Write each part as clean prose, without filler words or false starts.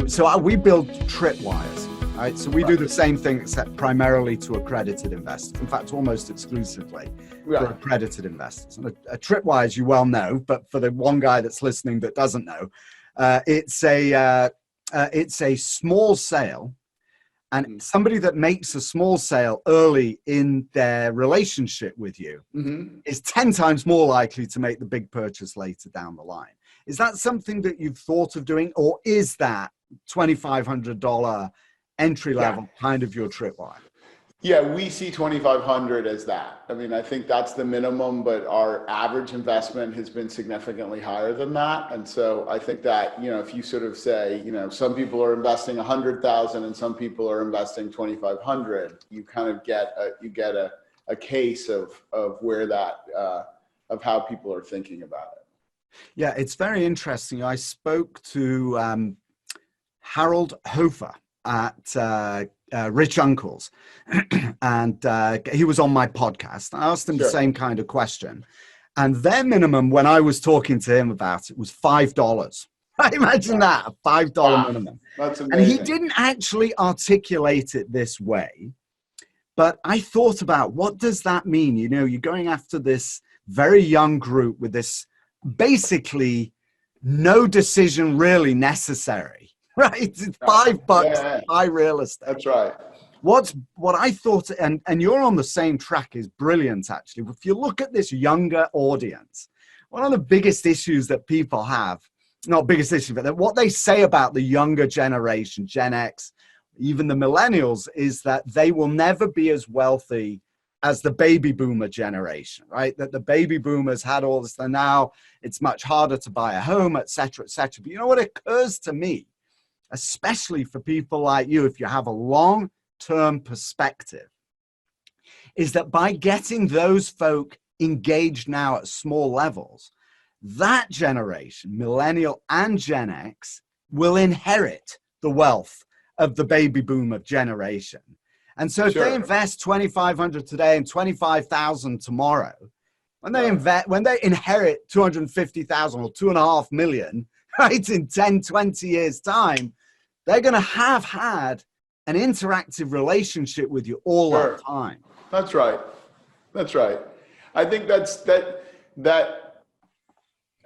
So we build tripwires, right? So we do the same thing except primarily to accredited investors. In fact, almost exclusively for accredited investors. And a tripwire, as you well know, but for the one guy that's listening that doesn't know, it's a small sale. And somebody that makes a small sale early in their relationship with you is 10 times more likely to make the big purchase later down the line. Is that something that you've thought of doing, or is that $2,500 entry level kind of your tripwire? Yeah, we see 2,500 as that. I mean, I think that's the minimum, but our average investment has been significantly higher than that. And so I think that, you know, if you sort of say, you know, some people are investing 100,000 and some people are investing 2,500, you kind of get a case of where that, of how people are thinking about it. Yeah, it's very interesting. I spoke to Harold Hofer at Rich Uncles, and he was on my podcast. I asked him the same kind of question, and their minimum when I was talking to him about it was $5. I imagine that, a $5 minimum. That's amazing. And he didn't actually articulate it this way, but I thought about, what does that mean? You know, you're going after this very young group with this basically no decision really necessary. Right, it's $5 to buy real estate. That's right. What I thought, and you're on the same track, is brilliant actually. If you look at this younger audience, one of the biggest issues that people have, not biggest issue, but what they say about the younger generation, Gen X, even the millennials, is that they will never be as wealthy as the baby boomer generation, right? That the baby boomers had all this, and now it's much harder to buy a home, et cetera, et cetera. But you know what occurs to me, especially for people like you, if you have a long-term perspective, is that by getting those folk engaged now at small levels, that generation, millennial and Gen X, will inherit the wealth of the baby boomer generation. And so if they invest $2,500 today and $25,000 tomorrow, when they inherit $250,000 or $2.5 million, right, in 10, 20 years time, they're going to have had an interactive relationship with you all that time. That's right. That's right. I think I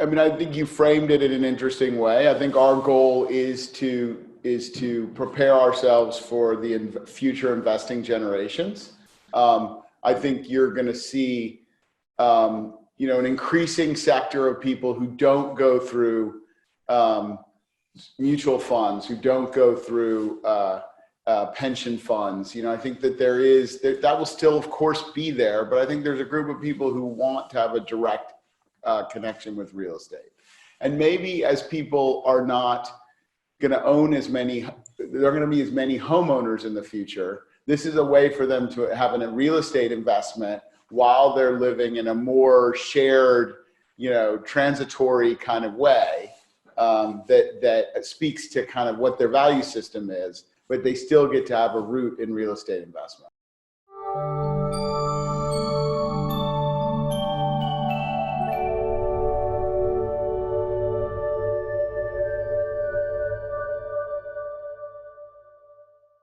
mean, I think you framed it in an interesting way. I think our goal is to prepare ourselves for the future investing generations. I think you're going to see, you know, an increasing sector of people who don't go through mutual funds, who don't go through pension funds. You know, I think that that will still, of course, be there, but I think there's a group of people who want to have a direct connection with real estate. And maybe as people are not going to own as many, there are going to be as many homeowners in the future, this is a way for them to have a real estate investment while they're living in a more shared, you know, transitory kind of way. That speaks to kind of what their value system is, but they still get to have a root in real estate investment.